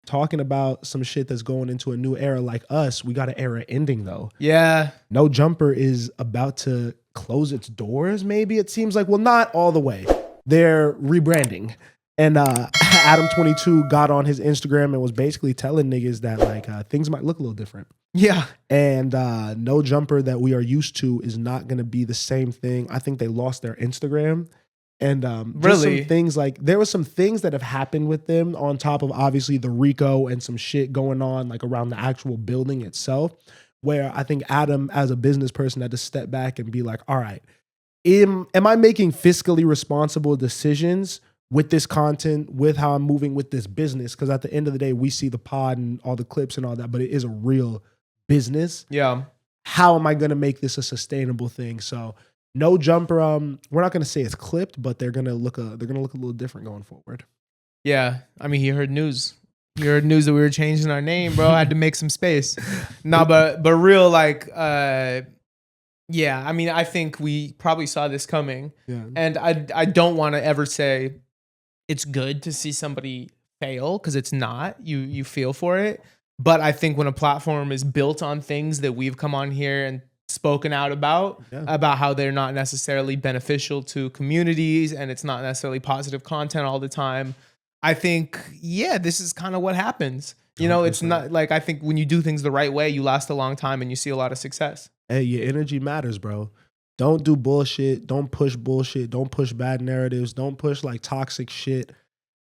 talking about some shit that's going into a new era like us, we got an era ending though. Yeah. No Jumper is about to close its doors, maybe it seems like. Well, not all the way. They're rebranding. And Adam22 got on his Instagram and was basically telling niggas that like things might look a little different. Yeah. And No Jumper that we are used to is not going to be the same thing. I think they lost their Instagram. And just some things like there was some things that have happened with them on top of obviously the Rico and some shit going on like around the actual building itself, where I think Adam as a business person had to step back and be like, all right, am I making fiscally responsible decisions with this content, with how I'm moving with this business? Because at the end of the day, we see the pod and all the clips and all that, but it is a real business. Yeah. How am I going to make this a sustainable thing? So No Jumper, we're not going to say it's clipped, but they're going to look a little different going forward. Yeah. I mean, he heard news. He heard news that we were changing our name, bro. I had to make some space. Nah, but real like yeah, I mean, I think we probably saw this coming. Yeah. And I don't want to ever say it's good to see somebody fail, because it's not. You feel for it. But I think when a platform is built on things that we've come on here and spoken out about how they're not necessarily beneficial to communities and it's not necessarily positive content all the time, I think, yeah, this is kind of what happens. You know, 100%. It's not like, I think when you do things the right way, you last a long time and you see a lot of success. Hey, your energy matters, bro. Don't do bullshit. Don't push bullshit. Don't push bad narratives. Don't push like toxic shit.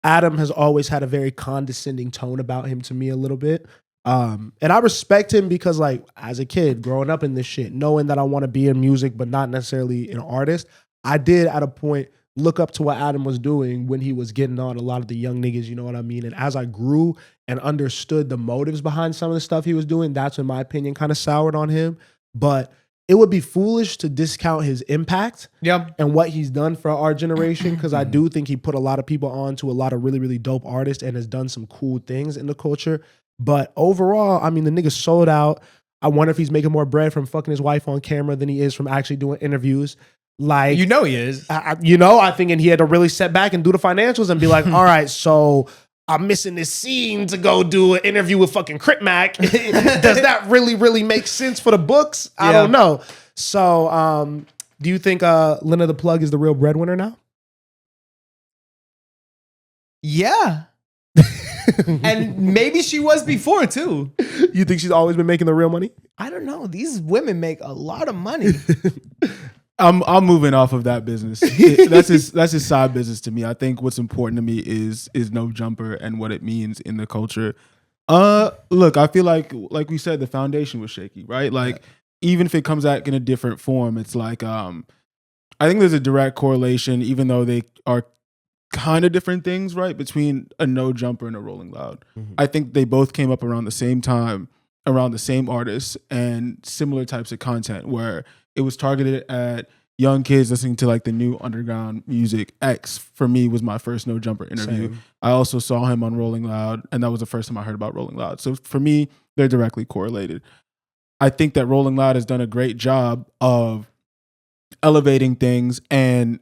Adam has always had a very condescending tone about him to me a little bit. And I respect him because like as a kid growing up in this shit, knowing that I want to be in music, but not necessarily an artist, I did at a point look up to what Adam was doing when he was getting on a lot of the young niggas, you know what I mean? And as I grew and understood the motives behind some of the stuff he was doing, that's when my opinion kind of soured on him. But it would be foolish to discount his impact and what he's done for our generation, because I do think he put a lot of people on to a lot of really, really dope artists and has done some cool things in the culture. But overall, I mean, the nigga sold out. I wonder if he's making more bread from fucking his wife on camera than he is from actually doing interviews. Like, you know he is. I think and he had to really step back and do the financials and be like, all right, so I'm missing this scene to go do an interview with fucking Crip Mac. Does that really, really make sense for the books? I don't know. So do you think Lena the Plug is the real breadwinner now? Yeah. And maybe she was before too. You think she's always been making the real money? I don't know. These women make a lot of money. I'm moving off of that business. That's his side business to me. I think what's important to me is No Jumper and what it means in the culture. Look, I feel like we said, the foundation was shaky, right? Like even if it comes out in a different form, it's like I think there's a direct correlation, even though they are kind of different things, right, between a No Jumper and a Rolling Loud. Mm-hmm. I think they both came up around the same time, around the same artists and similar types of content, where it was targeted at young kids listening to like the new underground music. X, for me, was my first No Jumper interview. Same. I also saw him on Rolling Loud, and that was the first time I heard about Rolling Loud. So for me, they're directly correlated. I think that Rolling Loud has done a great job of elevating things, and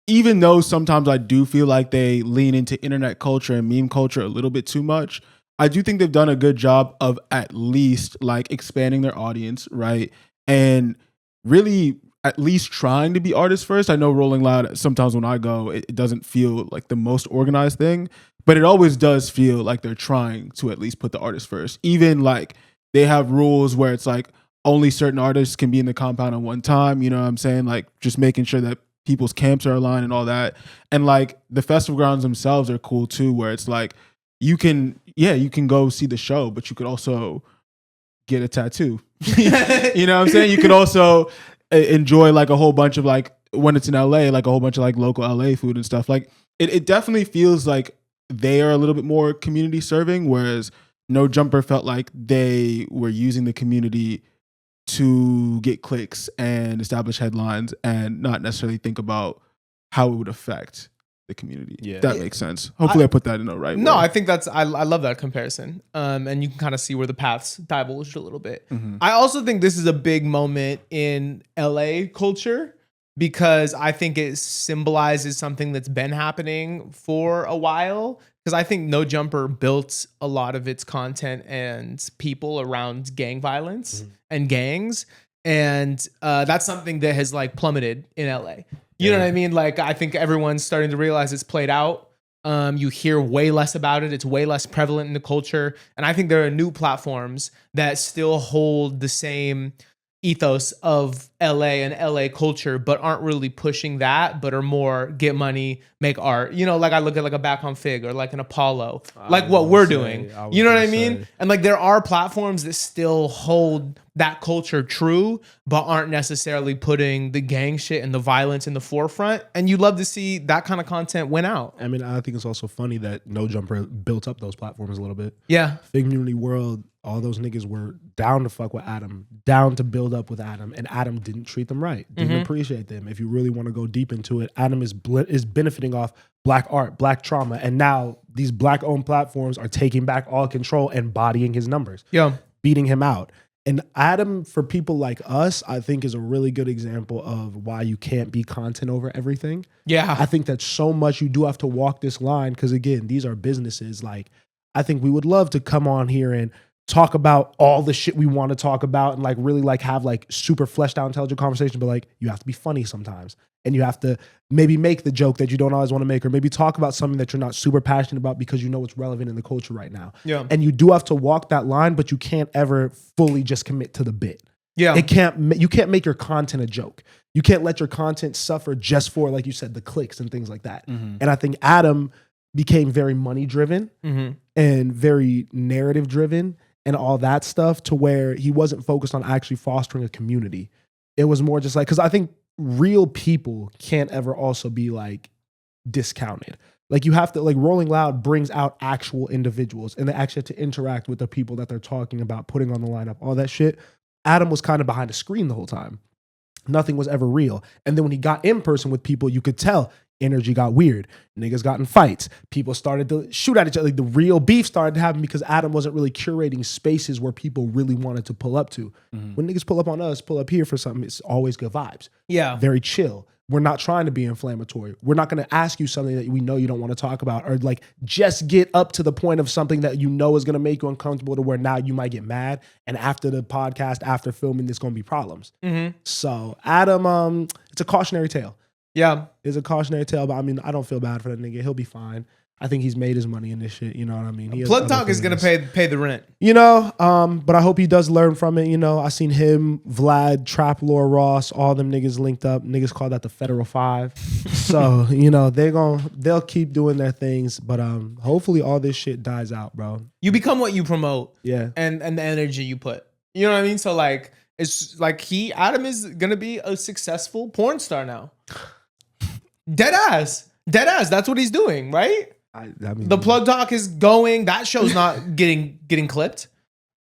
even though sometimes I do feel like they lean into internet culture and meme culture a little bit too much, I do think they've done a good job of at least like expanding their audience, right? And really at least trying to be artists first. I know Rolling Loud, sometimes when I go, it doesn't feel like the most organized thing, but it always does feel like they're trying to at least put the artist first. Even like they have rules where it's like only certain artists can be in the compound at one time, you know what I'm saying? Like just making sure that people's camps are aligned and all that. And like the festival grounds themselves are cool too, where it's like you can go see the show, but you could also get a tattoo. You know what I'm saying? You could also enjoy like a whole bunch of like, when it's in LA, like a whole bunch of like local LA food and stuff. Like it definitely feels like they are a little bit more community serving, whereas No Jumper felt like they were using the community to get clicks and establish headlines and not necessarily think about how it would affect the community. Yeah, that makes sense. Hopefully I put that in the right way. No, I think I love that comparison. And you can kind of see where the paths diverged a little bit. Mm-hmm. I also think this is a big moment in LA culture, because I think it symbolizes something that's been happening for a while because I think No Jumper built a lot of its content and people around gang violence and gangs. And that's something that has like plummeted in LA. You know what I mean? Like, I think everyone's starting to realize it's played out. You hear way less about it. It's way less prevalent in the culture. And I think there are new platforms that still hold the same ethos of LA and LA culture, but aren't really pushing that, but are more get money, make art. You know, like I look at like a Back on Fig or like an Apollo, like what we're doing. You know what I mean? And like there are platforms that still hold that culture true, but aren't necessarily putting the gang shit and the violence in the forefront. And you love to see that kind of content win out. I mean, I think it's also funny that No Jumper built up those platforms a little bit. Yeah. Fig Community World, all those niggas were down to fuck with Adam, down to build up with Adam, and Adam didn't treat them right, didn't appreciate them. If you really want to go deep into it, Adam is benefiting off Black art, Black trauma, and now these Black-owned platforms are taking back all control and bodying his numbers, beating him out. And Adam, for people like us, I think is a really good example of why you can't be content over everything. Yeah. I think that so much you do have to walk this line because, again, these are businesses. Like, I think we would love to come on here and talk about all the shit we want to talk about and like really like have like super fleshed out intelligent conversation, but like you have to be funny sometimes and you have to maybe make the joke that you don't always want to make, or maybe talk about something that you're not super passionate about because you know it's relevant in the culture right now. Yeah. And you do have to walk that line, but you can't ever fully just commit to the bit. Yeah. You can't make your content a joke. You can't let your content suffer just for, like you said, the clicks and things like that. And I think Adam became very money driven and very narrative driven and all that stuff, to where he wasn't focused on actually fostering a community. It was more just like, because I think real people can't ever also be like discounted. Like you have to, like Rolling Loud brings out actual individuals and they actually have to interact with the people that they're talking about, putting on the lineup, all that shit. Adam was kind of behind a screen the whole time. Nothing was ever real. And then when he got in person with people, you could tell energy got weird. Niggas got in fights. People started to shoot at each other. Like the real beef started to happen because Adam wasn't really curating spaces where people really wanted to pull up to. When niggas pull up on us, pull up here for something, it's always good vibes. Yeah. Very chill. We're not trying to be inflammatory. We're not going to ask you something that we know you don't want to talk about, or like just get up to the point of something that you know is going to make you uncomfortable to where now you might get mad. And after the podcast, after filming, there's going to be problems. So Adam, it's a cautionary tale. Yeah. It's a cautionary tale, but I mean, I don't feel bad for that nigga. He'll be fine. I think he's made his money in this shit. You know what I mean? He has Plug other Talk is going things. to pay the rent. You know, but I hope he does learn from it. You know, I seen him, Vlad, Trap Lord Ross, all them niggas linked up. Niggas call that the Federal Five. So, you know, they'll keep doing their things, but hopefully all this shit dies out, bro. You become what you promote. Yeah. And the energy you put. You know what I mean? So like, it's like Adam is going to be a successful porn star now. Dead ass. That's what he's doing, right? I mean, The Plug Talk is going. That show's not getting clipped.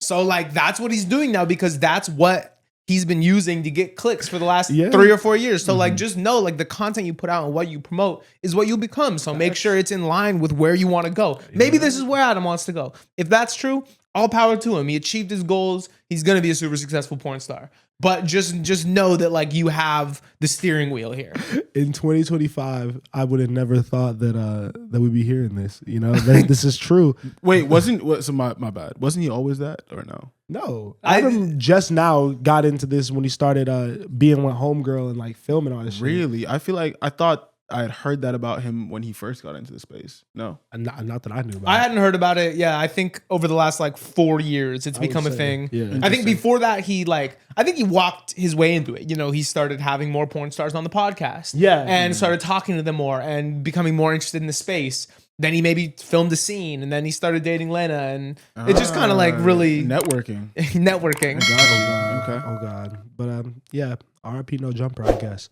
So like that's what he's doing now, because that's what he's been using to get clicks for the last 3 or 4 years. So like just know, like the content you put out and what you promote is what you'll become. So make sure it's in line with where you want to go. Maybe this is where Adam wants to go. If that's true, all power to him. He achieved his goals. He's gonna be a super successful porn star. But just know that like you have the steering wheel here. In 2025, I would have never thought that we'd be hearing this. You know, this is true. Wait, so my bad. Wasn't he always that, or no? No, Adam just now got into this when he started being with Homegirl and like filming all this shit. Really? I feel like I thought I had heard that about him when he first got into the space. No. Not that I knew about. I hadn't heard about it. Yeah, I think over the last like 4 years, it's become a thing. Yeah. I think before that, he walked his way into it. You know, he started having more porn stars on the podcast. Yeah. And started talking to them more and becoming more interested in the space. Then he maybe filmed a scene, and then he started dating Lena, and it just kind of like really networking. networking. Okay. Oh God. But yeah, RIP No Jumper, I guess.